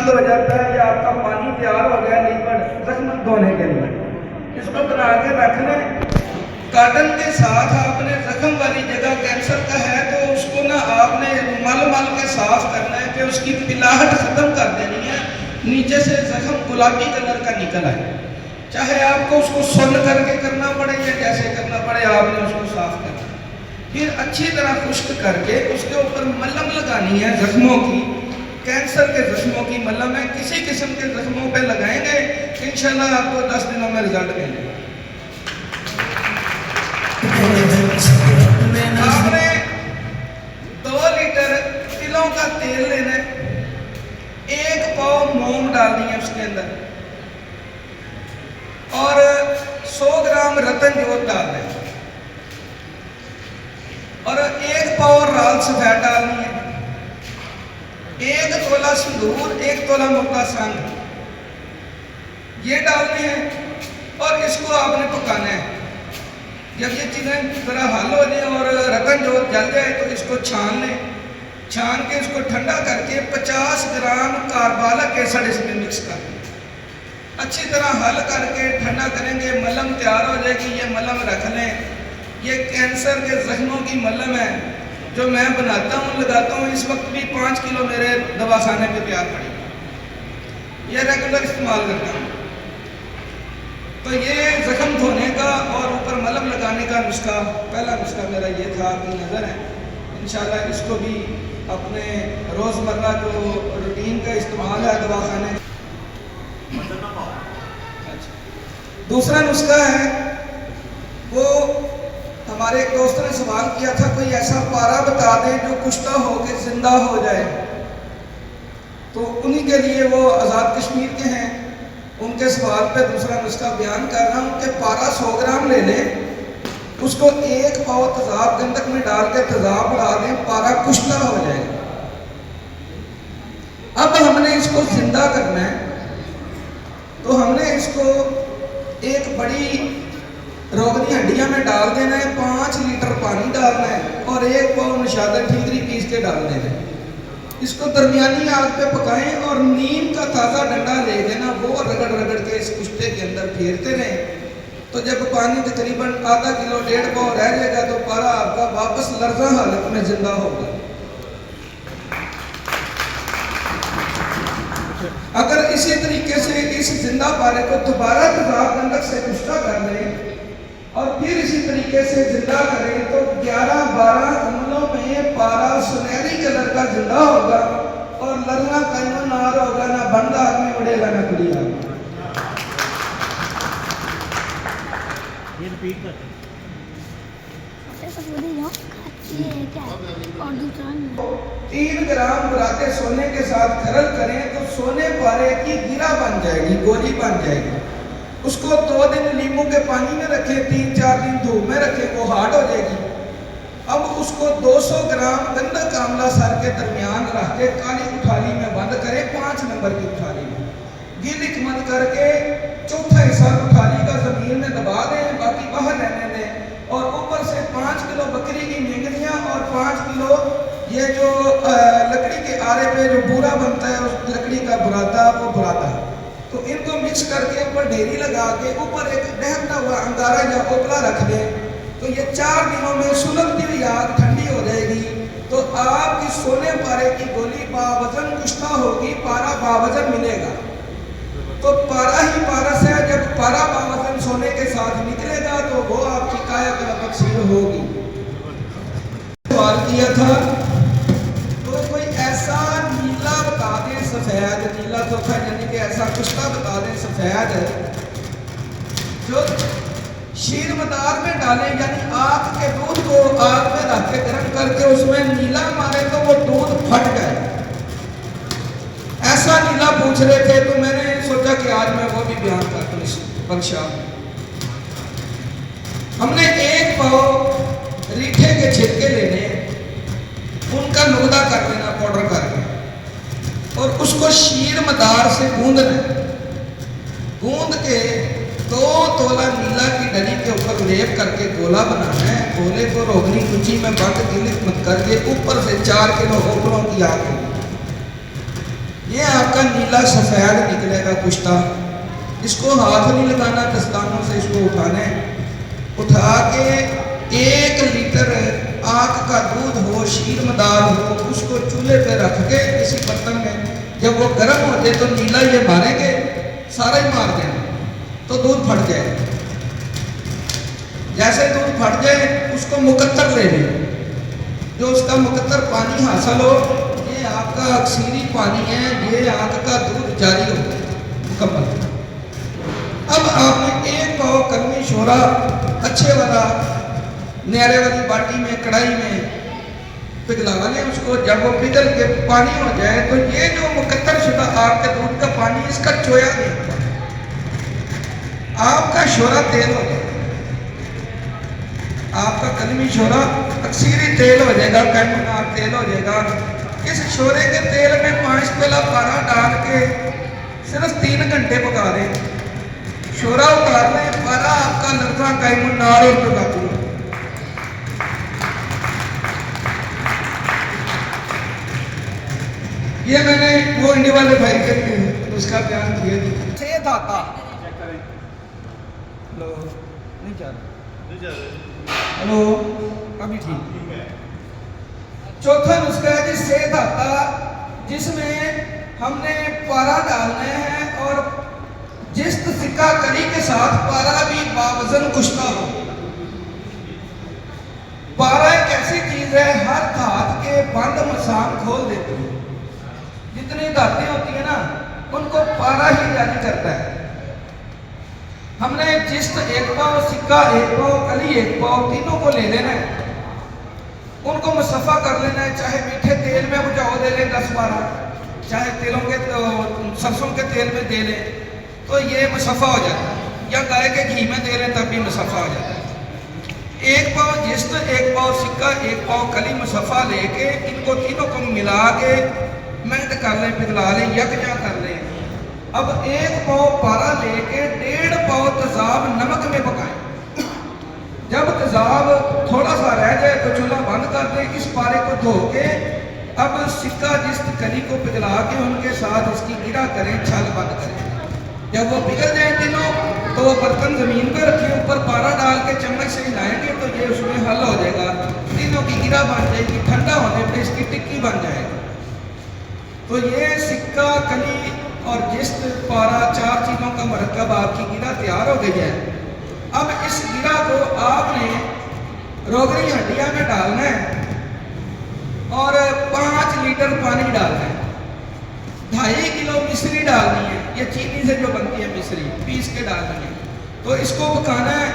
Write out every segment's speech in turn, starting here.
بند ہو جاتا ہے یا آپ کا پانی تیار ہو گیا لیپڈ زخم دھونے کے لیے، اس کو بنا کے رکھ لیں۔ کاٹن کے ساتھ آپ نے زخم والی جگہ کینسر کا ہے تو اس کو نا آپ نے مل مل کے صاف کرنا ہے کہ اس کی پلاہٹ ختم کر دینی ہے، نیچے سے زخم گلابی کلر کا نکل آئے، چاہے آپ کو اس کو سن کر کے کرنا پڑے یا جیسے کرنا پڑے، آپ نے اس کو صاف کرنا ہے۔ پھر اچھی طرح خشک کر کے اس کے اوپر ملم لگانی ہے زخموں کی، کینسر کے زخموں کی ملم ہے، کسی قسم کے زخموں پہ لگائیں گے انشاءاللہ آپ کو 10 دنوں میں رزلٹ ملے گا۔ آپ نے 2 لیٹر تلوں کا تیل لینا ہے، 1 پاؤ موم ڈالنی ہے اس کے اندر، اور 100 گرام رتن جوت ڈالنا ہے، اور 1 پاؤ رال سفید ڈالنی ہے، 1 تولہ سندور، 1 تولہ مکہ سنگ یہ ڈالنے ہیں، اور اس کو آپ نے پکانا ہے۔ جب یہ چیزیں ذرا حل ہو جائیں اور رتن جو جل جائے تو اس کو چھان لیں، چھان کے اس کو ٹھنڈا کر کے 50 گرام کاربالک ایسڈ اس میں مکس کر دیں، اچھی طرح حل کر کے ٹھنڈا کریں گے، ملم تیار ہو جائے گی۔ یہ ملم رکھ لیں، یہ کینسر کے زخموں کی ملم ہے جو میں بناتا ہوں، لگاتا ہوں، اس وقت بھی 5 کلو میرے دواخانے پہ تیار پڑی، یہ ریگولر استعمال کرتا ہوں۔ تو یہ زخم دھونے کا اور اوپر ملم لگانے کا نسخہ، پہلا نسخہ میرا یہ تھا، آپ کی نظر ہے، انشاءاللہ اس کو بھی اپنے روزمرہ جو روٹین کا استعمال ہے دواخانے۔ دوسرا نسخہ ہے، وہ ہمارے ایک دوست نے سوال کیا تھا کوئی ایسا پارا بتا دیں جو کشتہ ہو کے زندہ ہو جائے، تو انہی کے لیے وہ آزاد کشمیر کے ہیں، ان کے سوال پہ دوسرا نسخہ بیان کر رہا ہوں کہ پارا 100 گرام لے لیں، اس کو 1 پاؤ تیزاب گندک میں ڈال کے تیزاب اڑا دیں، پارا کشتہ ہو جائے گا۔ اب ہم نے اس کو زندہ کرنا ہے، تو ہم نے اس کو ایک بڑی روغنی ہڈیاں میں ڈال دینا ہے، 5 لیٹر پانی ڈالنا ہے، اور 1 پاؤ نشادر ٹھیکری پیس کے ڈال دینا ہے۔ اس کو درمیانی آگ پہ پکائیں اور نیم کا تازہ ڈنڈا لے دینا، وہ رگڑ رگڑ کے اس کشتے کے اندر پھیرتے رہیں، تو جب پانی تقریباً آدھا کلو 1.5 پاؤ رہ جائے گا تو پارا آپ کا واپس لرزہ حالت میں زندہ ہوگا۔ اگر اسی طریقے سے اس زندہ پارے کو دوبارہ تیزاب گندک سے کشتہ کر لیں اور پھر اسی طریقے سے زندہ کریں تو 11-12 عملوں میں پارا سنہری کلر کا زندہ ہوگا، اور لرنا قائم نار ہوگا، نہ بند آگ میں اڑے گا نہ کھلی آگ میں۔ یہ رپیٹ کرتے ہیں۔ 3 گرام براتے سونے کے ساتھ کھرل کریں تو سونے پارے کی گرہ بن جائے گی، گولی بن جائے گی۔ اس کو 2 دن لیموں کے پانی میں رکھیں، 3-4 دن دھوپ میں رکھیں، وہ ہارڈ ہو جائے گی۔ اب اس کو 200 گرام گندک آملہ سر کے درمیان رکھ کے کالی اٹھالی میں بند کریں، 5 نمبر کی اٹھالی میں گل اکمل کر کے چوتھا حصہ اٹھالی کا زمین میں دبا دیں، باقی باہر رہنے دیں، اور اوپر سے 5 کلو بکری کی مینگنیاں اور 5 کلو یہ جو لکڑی کے آرے پہ جو بورا بنتا ہے اس لکڑی کا براتا، وہ براتا ہے، تو ان کو مکس کر کے اوپر ڈھیری لگا کے اوپر ایک دہتا ہوا انگارہ یا اوپلا رکھ دیں، تو یہ 4 دنوں میں سلگتی ہوئی آگ ٹھنڈی ہو جائے گی، تو آپ کی سونے پارے کی گولی باوزن کشتہ ہوگی، پارا باوزن ملے گا۔ تو پارا ہی پارس ہے، جب پارا باوزن سونے کے ساتھ نکلے گا تو وہ آپ کی کایا کلا تقسیم ہوگی۔ سوال کیا تھا تو کوئی ایسا نیلا بتا دیں، سفید نیلا توفہ یعنی کہ ایسا کشتہ بتا دیں سفید جو شیر مدار میں ڈالیں، یعنی آگ کے دودھ کو آگ میں رکھ کے گرم کر کے اس میں نیلا مارے تو وہ دودھ پھٹ گئے، ایسا نیلا پوچھ رہے تھے، تو میں نے سوچا کہ آج میں وہ بھی بیان کرتا ہوں بخشا۔ ہم نے 1 پاؤ ریٹھے کے چھلکے لینے، ان کا نقدہ کر لینا پاؤڈر کر کے، اور اس کو شیر مدار سے گوندنا، گوند کے 2 تولہ نیلا کی ڈلی کے اوپر لیپ کر کے گولا بنانا ہے، گولے کو روغنی کچی میں بند گلت مت کر کے اوپر سے 4 کلو ہوکلوں کی آگ، یہ آپ کا نیلا سفید نکلے گا کشتہ. اس کو ہاتھ نہیں لگانا, دستانوں سے اس کو اٹھانا ہے. اٹھا کے 1 لیٹر آگ کا دودھ ہو, شیر مدار ہو, اس کو چولہے پہ رکھ کے کسی برتن میں, جب وہ گرم ہوتے تو نیلا یہ ماریں گے, سارا ہی مار دیں تو دودھ پھٹ جائے. جیسے دودھ پھٹ جائے اس کو مقطر لے لیں, جو اس کا مقطر پانی حاصل ہو, یہ آپ کا اکثیری پانی ہے, یہ آگ کا دودھ جاری ہو مکمل. اب آپ نے 1 پاؤ کلمی شورا اچھے والا نیرے والی باٹی میں, کڑھائی میں پگھلا لیں اس کو. جب وہ پگھل کے پانی ہو جائے تو یہ جو مقطر شدہ آپ کے دودھ کا پانی, اس کا چویا نہیں, آپ کا شورا تیل ہو جائے, آپ کا کلمی شورا اکثیری تیل ہو جائے گا, کیمونار تیل ہو جائے گا. اس شورے کے تیل میں 5 پیلا پارا ڈال کے صرف 3 گھنٹے پکا دیں. شورا اتار لیں, پارا آپ کا لڑکا کیمونار اور پکاتی ہے. یہ میں نے وہ انڈیا والے بھائی کے لیے اس کا بیان کیا. سید آتا ہلو نہیں چاہ رہا, ہلو ابھی ٹھیک ہے. چوتھا نسخہ ہے جی سید آتا, جس میں ہم نے پارا ڈالنا ہے اور جست سکہ کری کے ساتھ پارا بھی باوزن کشتا ہو. پارا ایک ایسی چیز ہے ہر دھات کے بند مسام کھول دیتی ہے. جتنی دھاتیں ہوتی ہیں نا ان کو پارا ہی جاری کرتا ہے. ہم نے جست 1 پاؤ, سکہ 1 پاؤ, کلی 1 پاؤ, تینوں کو لے لینا ہے, ان کو مصفہ کر لینا ہے. چاہے میٹھے تیل میں بجھاؤ دے لیں 10-12, چاہے تیلوں کے سرسوں کے تیل میں دے لیں تو یہ مصفہ ہو جاتا ہے, یا گائے کے گھی میں دے لیں تب بھی مصفہ ہو جاتا ہے. 1 پاؤ جست, 1 پاؤ سکہ, 1 پاؤ کلی مصفہ لے کے ان کو تینوں کو ملا کے مینٹ کر لیں, پگھلا لیں, یکجا کر لیں. اب 1 پاؤ پارا لے کے 1.5 پاؤ تیزاب نمک میں پکائیں. جب تیزاب تھوڑا سا رہ جائے تو چولہا بند کر دیں. اس پارے کو دھو کے اب سکہ جست کلی کو پگھلا کے ان کے ساتھ اس کی گرا کریں, چھل بند کریں. جب وہ پگھل جائیں تینوں تو وہ برتن زمین پہ رکھیں, اوپر پارا ڈال کے چمچ سے ہلائیں گے تو یہ اس میں حل ہو جائے گا. تینوں کی گرا بن جائے گی, ٹھنڈا ہونے پہ اس کی ٹکی بن جائے گی. تو یہ سکہ, کلی اور جست, پارا, 4 چیزوں کا مرکب آپ کی گرا تیار ہو گئی ہے. اب اس گرا کو آپ نے روغنی ہنڈیا میں ڈالنا ہے اور 5 لیٹر پانی ڈالنا ہے. 2.5 کلو مصری ڈالنی ہے, یہ چینی سے جو بنتی ہے مصری, پیس کے ڈالنی ہے. تو اس کو پکانا ہے.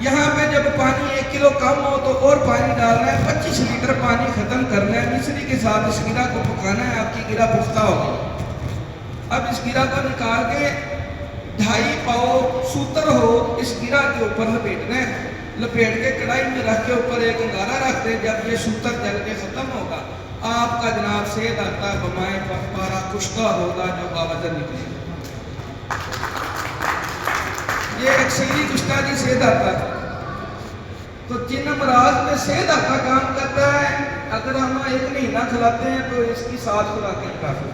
یہاں پہ جب پانی 1 کلو کم ہو تو اور پانی ڈالنا ہے. 25 لیٹر پانی ختم کرنا ہے. مصری کے ساتھ اس گرا کو پکانا ہے. آپ کی گرا پختہ ہوگی. اب اس گرا کو نکال کے 2.5 پاؤ سوتر ہو اس گرا کے اوپر لپیٹنا ہے. لپیٹ کے کڑھائی میں رکھ کے اوپر ایک انگارہ رکھ دیں. جب یہ سوتر جل کے ختم ہوگا آپ کا جناب سید آتا بمائے پارا کشتہ ہوگا جو باوزن نکلے گا. یہ اکثیری کشتہ جی سید آتا. تو جن امراض میں سید آتا کام کرتا ہے, اگر ہم 1 مہینہ کھلاتے ہیں تو اس کی 7 خوراکیں کافی.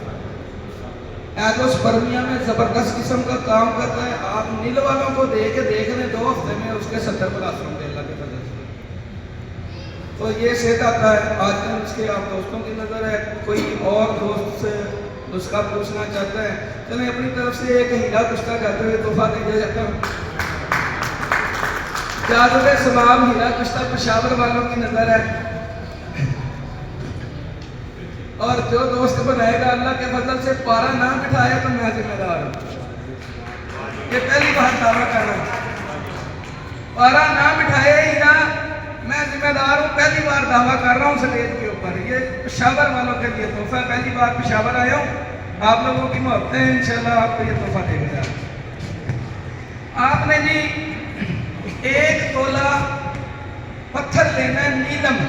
ایزوسپرمیا میں زبردست قسم کا کام کرتا ہے. آپ نیل والوں کو دے کے دیکھ لیں 2 ہفتے میں اس کے 70+ ہوں گے اللہ کے فضل سے. تو یہ سید آتا ہے. آج کل اس کے آپ دوستوں کی نظر ہے, کوئی اور دوست سے نسخہ پوچھنا چاہتا ہے, چلیں اپنی طرف سے ایک ہیرا کشتہ کرتے ہوئے تحفہ دے جاتا ہوں. جاذب ثواب ہیرا کشتہ پشاور والوں کی نظر ہے. اور جو دوست بنائے گا اللہ کے فضل سے پارا نہ بٹھایا تو میں ذمہ دار ہوں. یہ پہلی بار دعویٰ کر رہا ہوں, پارا نہ بٹھایا ہیرا میں ذمہ دار ہوں. پہلی بار دعویٰ کر رہا ہوں سٹیج کے اوپر. یہ پشاور والوں کے لیے تحفہ. پہلی بار پشاور آیا ہوں, آپ لوگوں کی محبتیں ہیں, انشاءاللہ آپ کو یہ تحفہ دے گا. آپ نے جی 1 تولہ پتھر لینا ہے نیلم.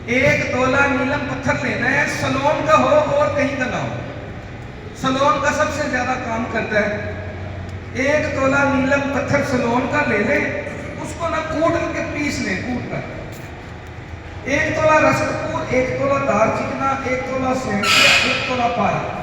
1 تولہ نیلم پتھر لینا ہے. سلون کا ہو اور کہیں کا نہ ہو. سلون کا سب سے زیادہ کام کرتا ہے. 1 تولہ نیلم پتھر سلون کا لے لیں. اس کو نہ کوٹ کے پیس لیں, کوٹ کر. 1 تولہ رس کپور, 1 تولہ دار چکنا, 1 تولہ سینٹ, 1 تولہ پارا.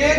1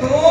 2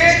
1